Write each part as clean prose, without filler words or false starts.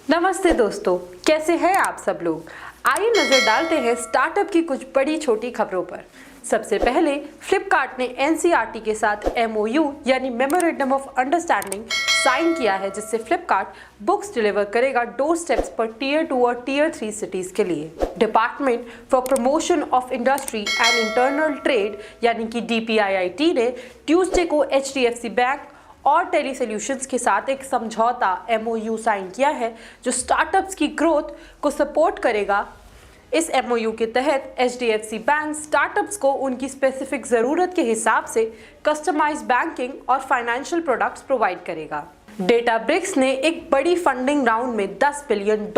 नमस्ते दोस्तों, कैसे हैं आप सब लोग। आइए नजर डालते हैं स्टार्टअप की कुछ बड़ी छोटी खबरों पर। सबसे पहले फ्लिपकार्ट ने एनसीईआरटी के साथ एमओयू यानी मेमोरेंडम ऑफ अंडरस्टैंडिंग साइन किया है, जिससे फ्लिपकार्ट बुक्स डिलीवर करेगा डोर स्टेप्स पर टियर 2 और टियर 3 सिटीज के लिए। Department for promotion of industry and internal trade यानी कि डीपीआईआईटी ने ट्यूसडे को एचडीएफसी बैंक और टेली सॉल्यूशंस के साथ एक समझौता एमओयू साइन किया है, जो स्टार्टअप्स की ग्रोथ को सपोर्ट करेगा। इस एमओयू के तहत एचडीएफसी बैंक स्टार्टअप्स को उनकी स्पेसिफिक ज़रूरत के हिसाब से कस्टमाइज्ड बैंकिंग और फाइनेंशियल प्रोडक्ट्स प्रोवाइड करेगा। डेटाब्रिक्स ने एक बड़ी फंडिंग राउंड में $10 बिलियन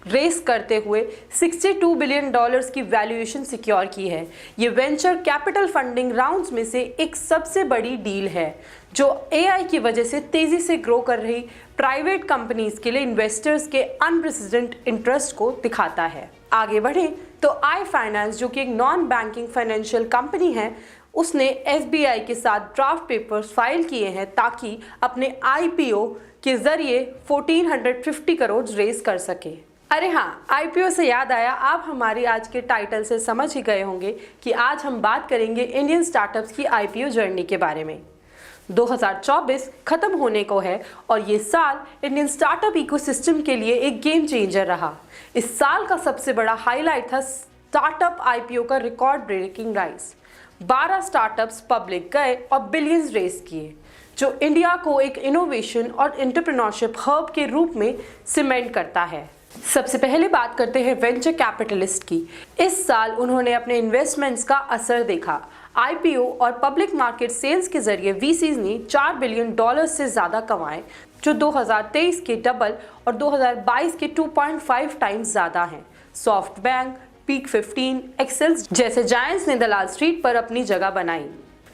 रेस करते हुए $62 बिलियन की वैल्यूएशन सिक्योर की है। ये वेंचर कैपिटल फंडिंग राउंड्स में से एक सबसे बड़ी डील है, जो एआई की वजह से तेजी से ग्रो कर रही प्राइवेट कंपनीज के लिए इन्वेस्टर्स के अनप्रेसिडेंटेड इंटरेस्ट को दिखाता है। आगे बढ़ें तो आई फाइनेंस, जो कि एक नॉन बैंकिंग फाइनेंशियल कंपनी है, उसने एफबीआई के साथ ड्राफ्ट पेपर्स फाइल किए हैं ताकि अपने आईपीओ के जरिए 1450 करोड़ रेज कर सके। अरे हाँ, आईपीओ से याद आया, आप हमारी आज के टाइटल से समझ ही गए होंगे कि आज हम बात करेंगे इंडियन स्टार्टअप्स की आईपीओ जर्नी के बारे में। 2024 खत्म होने को है और ये साल इंडियन स्टार्टअप इकोसिस्टम के लिए एक गेम चेंजर रहा। इस साल का सबसे बड़ा हाईलाइट था स्टार्टअप आईपीओ का record breaking rise. 12 startups public गए और बिलियंस रेस किए, जो इंडिया को एक इनोवेशन और एंटरप्रेन्योरशिप हब के रूप में सीमेंट करता है। सबसे पहले बात करते हैं वेंचर कैपिटलिस्ट की। इस साल उन्होंने अपने इन्वेस्टमेंट्स का असर देखा। आईपीओ और पब्लिक मार्केट सेल्स के जरिए वीसीज ने $4 बिलियन से ज़्यादा कमाए, जो 2023 के डबल और 2022 के 2.5 टाइम्स ज़्यादा हैं। सॉफ्टबैंक, पीक 15, एक्सेल्स जैसे जायंट्स ने दलाल स्ट्रीट पर अपनी जगह बनाई।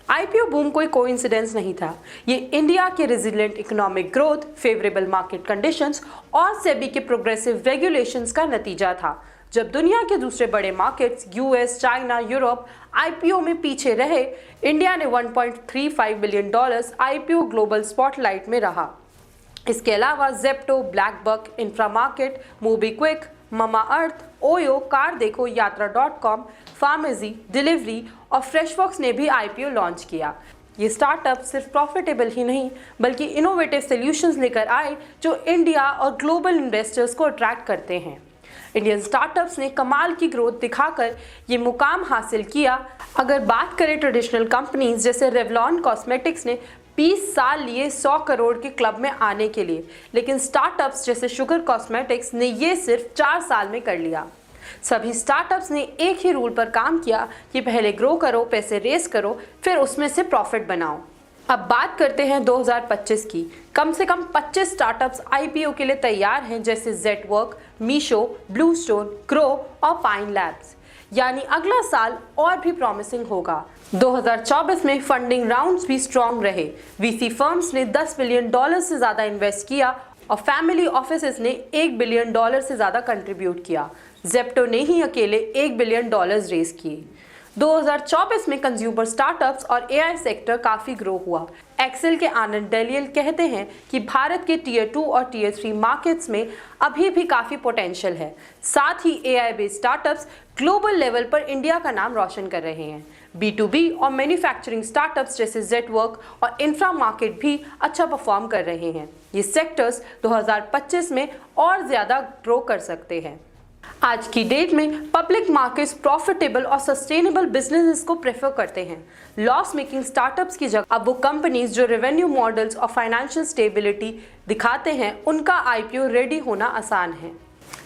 आईपीओ बूम कोई कोइंसिडेंस नहीं था, ये इंडिया के resilient economic growth, favourable market conditions और सेबी के प्रोग्रेसिव रेगुलेशंस का नतीजा था। जब दुनिया के दूसरे बड़े markets US, China, Europe IPO में पीछे रहे, इंडिया ने $1.35 बिलियन आईपीओ ग्लोबल स्पॉटलाइट में रहा। इसके अलावा जेप्टो, ब्लैकबक, इंफ्रामार्केट, मोबीक्विक, ममा अर्थ, ओयो, कार देखो, यात्रा.com, फार्मेसी, डिलीवरी और फ्रेशवर्क्स ने भी आईपीओ लॉन्च किया। ये स्टार्टअप सिर्फ प्रॉफिटेबल ही नहीं बल्कि इनोवेटिव सॉल्यूशंस लेकर आए, जो इंडिया और ग्लोबल इन्वेस्टर्स को अट्रैक्ट करते हैं। इंडियन स्टार्टअप्स ने कमाल की ग्रोथ दिखाकर ये मुकाम हासिल किया। अगर बात करें ट्रेडिशनल कंपनीज जैसे रेवलॉन कॉस्मेटिक्स ने 20 साल लिए 100 करोड़ के क्लब में आने के लिए, लेकिन स्टार्टअप्स जैसे शुगर कॉस्मेटिक्स ने ये सिर्फ 4 साल में कर लिया। सभी स्टार्टअप्स ने एक ही रूल पर काम किया कि पहले ग्रो करो, पैसे रेस करो, फिर उसमें से प्रॉफिट बनाओ। अब बात करते हैं 2025 की। कम से कम 25 स्टार्टअप्स आईपीओ के लिए तैयार हैं, जैसे जेटवर्क, मीशो, ब्लूस्टोन, ग्रो और पाइन लैब्स। यानी अगला साल और भी प्रॉमिसिंग होगा। 2024 में फंडिंग राउंड्स भी स्ट्रॉन्ग रहे। वीसी फर्म्स ने $10 बिलियन से ज़्यादा इन्वेस्ट किया और फैमिली ऑफिसेस ने $1 बिलियन से ज़्यादा कंट्रीब्यूट किया। जेप्टो ने ही अकेले $1 बिलियन रेस किए। 2024 में कंज्यूमर स्टार्टअप्स और एआई सेक्टर काफ़ी ग्रो हुआ। एक्सेल के आनंद डेलियल कहते हैं कि भारत के टियर 2 और टियर 3 मार्केट्स में अभी भी काफ़ी पोटेंशियल है। साथ ही AI based startups global level पर इंडिया का नाम रोशन कर रहे हैं। B2B और मैन्युफैक्चरिंग स्टार्टअप्स जैसे जेटवर्क और इंफ्रा मार्केट भी अच्छा परफॉर्म कर रहे हैं। ये सेक्टर्स 2025 में और ज़्यादा ग्रो कर सकते हैं। आज की डेट में पब्लिक मार्केट्स प्रॉफिटेबल और सस्टेनेबल बिजनेसेस को प्रेफर करते हैं। लॉस मेकिंग स्टार्टअप्स की जगह अब वो कंपनीज जो रेवेन्यू मॉडल्स और फाइनेंशियल स्टेबिलिटी दिखाते हैं, उनका आईपीओ रेडी होना आसान है।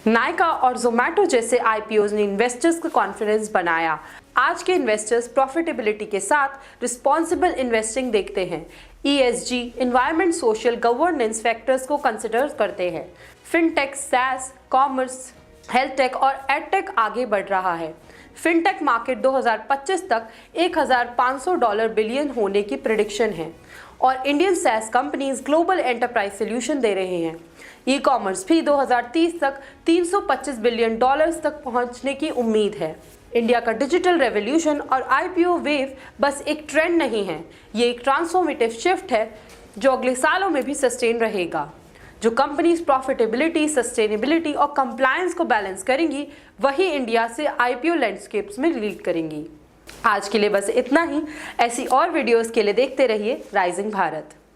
नायका और जोमैटो जैसे आईपीओज ने इन्वेस्टर्स का कॉन्फिडेंस बनाया। आज के इन्वेस्टर्स प्रॉफिटेबिलिटी के साथ रिस्पॉन्सिबल इन्वेस्टिंग देखते हैं। ESG, environment, social governance factors को कंसिडर करते हैं। Fintech, SaaS, commerce, health tech और एडटेक आगे बढ़ रहा है। फिनटेक मार्केट 2025 तक $1,500 बिलियन होने की प्रेडिक्शन है और Indian SaaS companies global enterprise solution दे रहे हैं। ई कॉमर्स भी 2030 तक $325 बिलियन तक पहुंचने की उम्मीद है। इंडिया का डिजिटल रेवोल्यूशन और आईपीओ वेव बस एक ट्रेंड नहीं है, ये एक ट्रांसफॉर्मेटिव शिफ्ट है जो अगले सालों में भी सस्टेन रहेगा। जो कंपनीज प्रॉफिटेबिलिटी, सस्टेनेबिलिटी और कंप्लायंस को बैलेंस करेंगी, वही इंडिया से IPO लैंडस्केप्स में लीड करेंगी। आज के लिए बस इतना ही। ऐसी और वीडियोस के लिए देखते रहिए राइजिंग भारत।